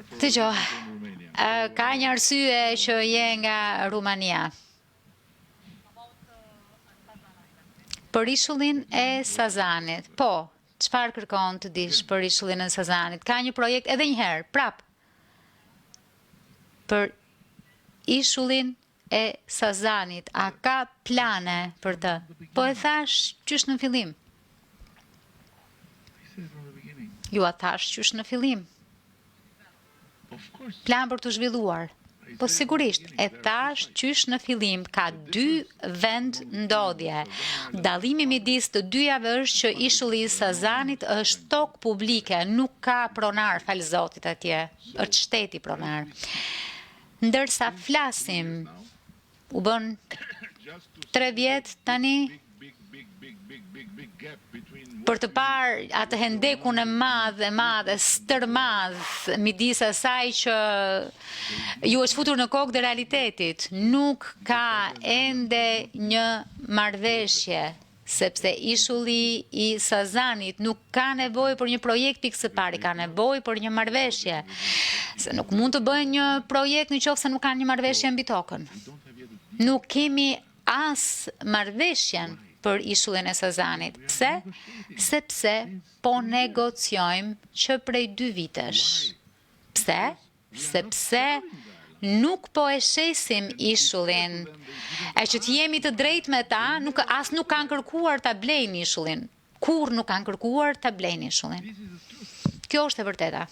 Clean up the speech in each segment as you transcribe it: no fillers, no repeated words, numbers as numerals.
Dëgjoj, ka një arsye që je nga Rumania. Për ishullin e Sazanit. Po, çfarë kërkon të dish për ishullin e Sazanit? Ka një projekt edhe një herë, prap. Për ishullin e Sazanit, a ka plane për të? Po e thash qysh në fillim. Ju a thash qysh në fillim. Plan për të zhvilluar. Po sigurisht, e thash qysh në fillim, ka 2 vend ndodhje. Dallimi midis të dyjave është që ishulli i Sazanit është tokë publike, nuk ka pronar, fal Zotit atje, është shteti pronar. Ndërsa flasim, u bën 3 vjet tani, për të parë atë hendekun e madh, stërmadh, midis asaj që ju është futur në kokë dhe realitetit. Nuk ka ende një marrëveshje, sepse ishulli i Sazanit nuk ka nevojë për një projekt pikë së pari, ka nevojë për një marrëveshje. Se nuk mund të bëjë një projekt nëse nuk kanë një marrëveshje mbi tokën. Nuk kemi as marrëveshjen për ishullin e Sazanit. Pse? Sepse po negociojmë që prej 2 vitesh. Pse? Sepse nuk po e shesim ishullin. E që të jemi të drejtë me ta, nuk kanë kërkuar ta blejnë ishullin. Kur nuk kanë kërkuar ta blejnë ishullin. Kjo është e vërteta.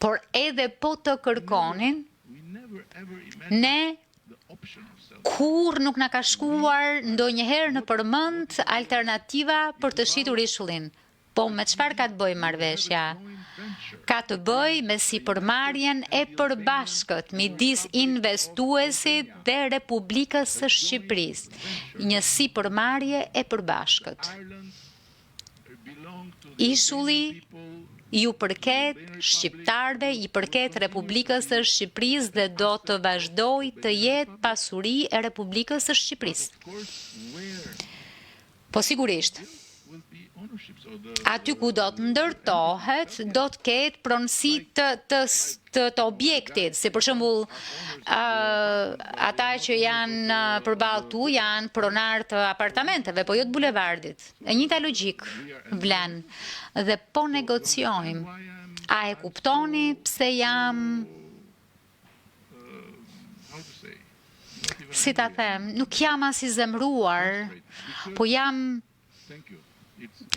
Por edhe po të kërkonin, ne kur nuk na ka shkuar ndonjëherë në përmend alternativa për të shitur ishullin. Po me çfarë ka të bëjë marrëveshja? Ka të bëjë me sipërmarrjen e përbashkët midis investuesit dhe Republikës së Shqipërisë. Një sipërmarrje e përbashkët. Ishulli ju përket shqiptarve, i përket Republikës së Shqipërisë dhe do të vazhdoj të jetë pasuri e Republikës së Shqipërisë. Po sigurisht, aty ku do të ndërtohet, do të ketë pronësi të objektit, si për shembull ata që janë përballë tu janë pronar të apartamenteve, po jo të bulevardit. E njëjta logjik vlen dhe po negociojmë. A e kuptoni pse jam, si ta them, nuk jam as i zemruar, po jam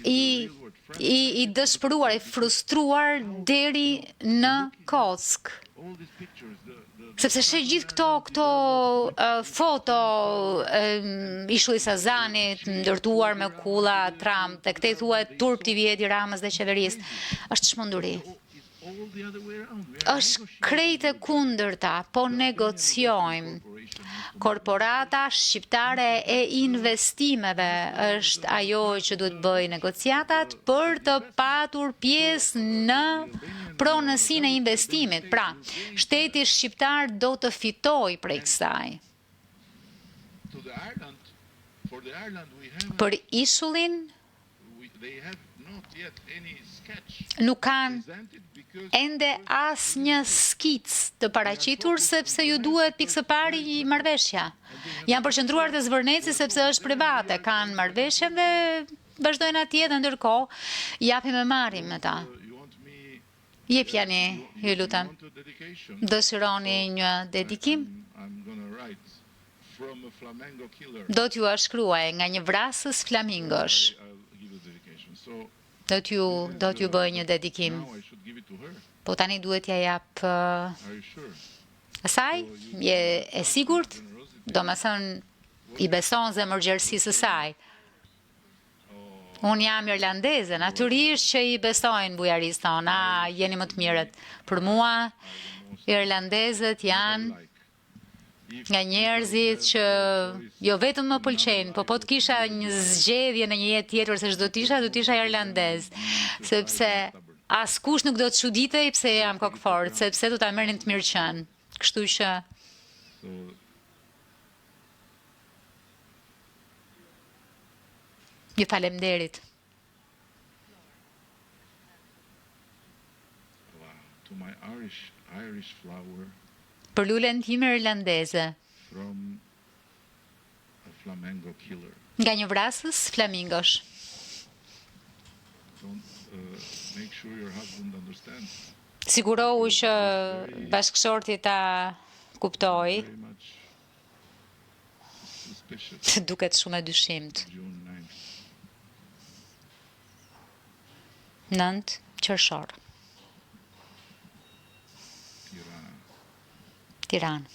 i dëshpëruar, i frustruar deri në kock. Sepse sheh gjithë këto foto ishulli Sazanit ndërtuar me kulla tram, te këtej thuhet turp TV Edi Ramës dhe qeverisë. Është çmenduri. Është krejt e kundërta, po negociojmë. Korporata shqiptare e investimeve është ajo që duhet bëj negociatat për të patur pjesë në pronësinë e investimit. Pra, shteti shqiptar do të fitojë prej kësaj. Për ishullin nuk kanë ende as një skic të paraqitur sepse ju duhet pikë së pari marrëveshja. Janë përqendruar te Zvërneci sepse është private, kanë marrëveshjen dhe vazhdojnë atje dhe ndërkohë japim e marrim me ta. Jepjani, ju lutem. Dëshironi një dedikim? Do t'ju shkruaj nga një vrasës flamingosh. Do t'ju bëj një dedikim. Po tani duhet ja jap asaj? Je e sigurt? Domethënë i beson zemërgjerësisë saj. Unë jam irlandeze, natyrisht që i besojnë bujarisë tonë, jeni më të mirët. Për mua, irlandezët janë nga njerëzit që jo vetëm më pëlqejnë, po të kisha një zgjedhje në një jetë tjetër se ç'do të isha irlandez, sepse askush nuk do të çuditej pse jam kokfort, sepse do ta merrin të mirë qen. Kështu që ju falemnderit. to my Irish flower për lulen time irlandeze, from a flamenco killer. nga një vrasës flamingosh. Don't make sure your husband understands. Sigurohu që bashkëshorti ta kuptoj, Very much suspicious. të duket shumë e dyshimt. June 9th. 9 qershor, Tirana. Tiranë.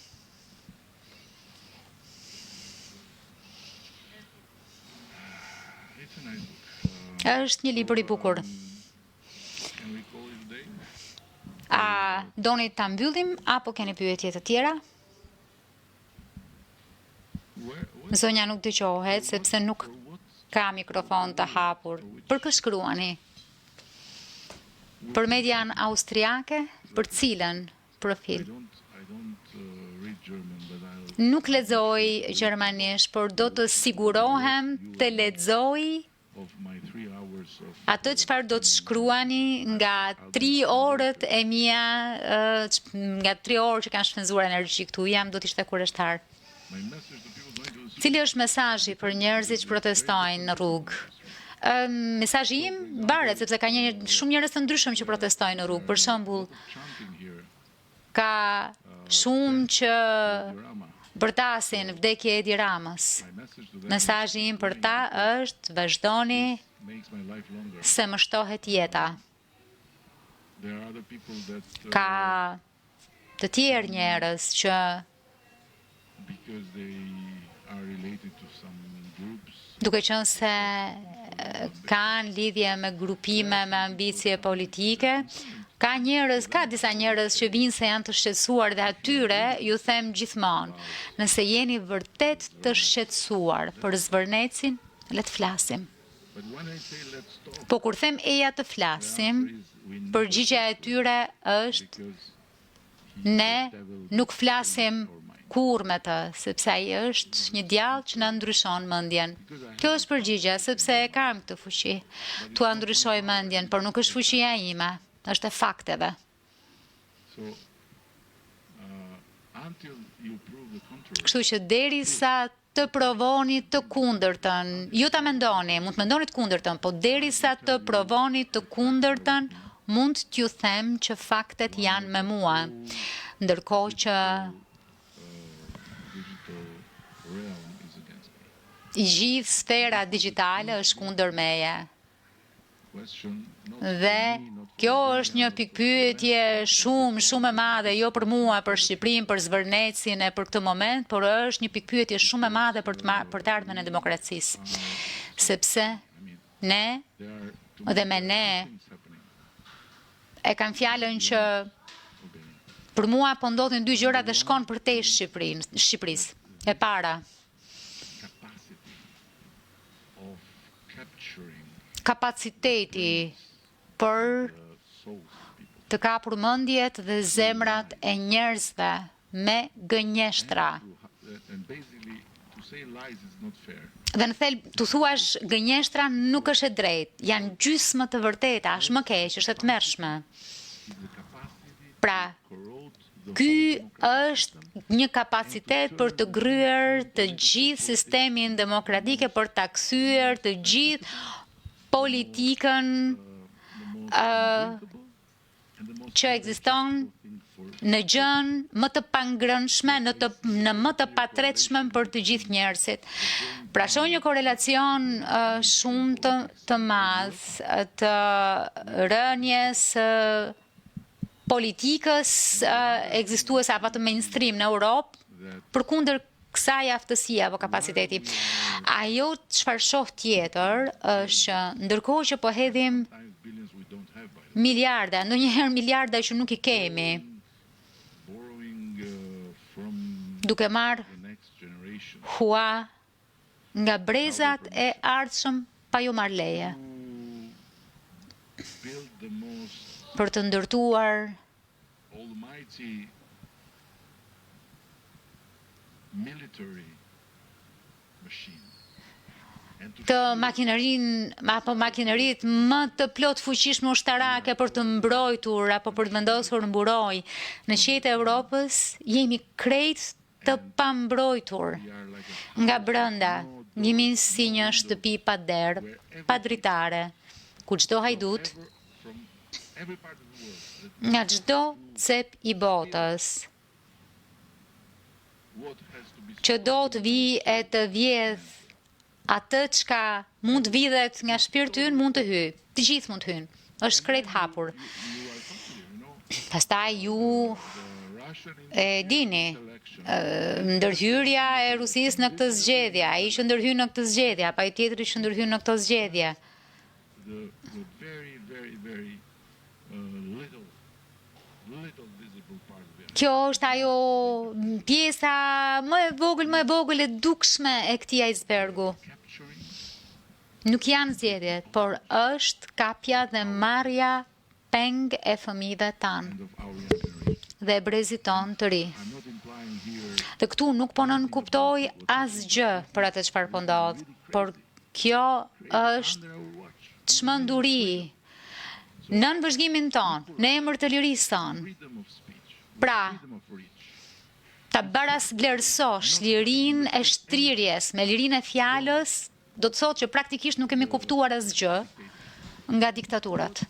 It's a nice book. Është një libër i bukur. Can we call it a day? A doni ta mbyllim apo keni pyetje të tjera? Zonja nuk dëgjohet sepse nuk ka mikrofon të hapur. Për kë shkruani? Për median austriake? Për cilën profil? I don't read German, but I'll Nuk lexoj gjermanisht, por do të sigurohem të lexoj of my 3 hours of atë çfarë do të shkruani nga 3 orët e mia, nga 3 orë që kanë shpenzuar energji këtu, jam do të ishte kurreshtar. my message to people going to the Cili është mesazhi për njerëzit që protestojnë në rrugë? Mesazhi im varet sepse ka shumë njerëz të ndryshëm që protestojnë në rrugë. Për shembull, chanting here, ka shumë që drama. bërtasin vdekje e Edi Ramës. My message to them Mesazhi im për ta është vazhdoni makes my life longer. se më shtohet jeta. There are other people that Ka të tjerë njerëz që because they are related to some groups, duke qenë se kanë lidhje me grupime, me ambicie politike, ka disa njerëz që vinë se janë të shqetësuar dhe atyre ju them gjithmonë, nëse jeni vërtet të shqetësuar për Zvërnecin, le të flasim. but when I say let's stop, Po kur them eja të flasim, we need përgjigjja e tyre është because ne nuk flasim kur me të, sepse ai është një djallë që na ndryshon mendjen. Kjo është përgjigja, sepse e kam këtë fuqi. Tua ndryshoj mendjen, por nuk është fuqia ime, është e fakteve. so until you prove the contrary, Kështu që derisa të provoni të kundërtën, ju ta mendoni, mund të mendoni të kundërtën, po derisa të provoni të kundërtën, mund t'ju them që faktet janë me mua. Ndërkohë që digital realm is against me. gjithë sfera digjitale është kundër meje. Question not Dhe for me, not kjo for është një pikpyetje shumë e madhe, jo për mua, për Shqipërinë, për Zvërnecin e për këtë moment, por është një pikpyetje shumë e madhe për të ardhmen e demokracisë. Sepse ne, there are too dhe me ne, things happening. e kam fjalën që Okay. për mua po ndodhin dy gjëra dhe shkon përtej Shqipërisë. E para, Capacity of capturing kapaciteti për souls of people. të kapur mendjet dhe zemrat e njerëzve me gënjeshtra. And basically, to say lies is not fair. Dhe në thelb, të thuash gënjeshtra nuk është e drejtë, janë gjysmë të vërteta, është më keq, është e tmerrshme. It's the capacity Pra, corrode the ky është një kapacitet për të gryer të gjithë sistemin demokratike, për ta kthyer të gjithë politikën që ekziston në gjën më të pangrënshme, në më të patretshme për të gjithë njerëzit. Pra shoh një korelacion shumë të madh të rënjes politikës ekzistuese apo të mainstream në Europë përkundër kësaj aftësie apo kapaciteti. Ajo çfarë shoh tjetër është që ndërkohë që po hedhim times billions we don't have by the miliarda, ndonjëherë miliarda që nuk i kemi, borrowing from duke marrë the next generation hua nga brezat e ardhshëm pa ju marrë leje, to build the most për të ndërtuar almighty military machine. të makineritë më të plot fuqishme ushtarake për të mbrojtur apo për të vendosur mburoj në qejtë e Europës, jemi krejt të pambrojtur. Nga brenda, jemi si një shtëpi pa derë, pa dritare, ku çdo hajdut, nga çdo cep i botës, që do të vi e të vjedh atë çka mund vidhet nga shpirti ynë mund të hyjë. Të gjithë mund të hyjnë. Është krejt hapur. Pastaj ju e dini, ndërhyrja e Rusisë në këtë zgjedhje, ai që ndërhyn në këtë zgjedhje, apo ai tjetri që ndërhyn në këtë zgjedhje. Kjo është ajo pjesa më e vogël e dukshme e këtij icebergu. Nuk janë zgjedhjet, por është kapja dhe marrja peng e fëmijëve tanë dhe brezit ton të ri. Dhe këtu nuk po nënkuptoj asgjë për atë çfarë po ndodh, por kjo është çmenduri nën vëzhgimin ton, në emër të lirisë ton. Pra, ta barasvlerësosh lirinë e shtrirjes me lirinë e fjalës, do të thotë që praktikisht nuk kemi kuptuar asgjë nga diktaturat.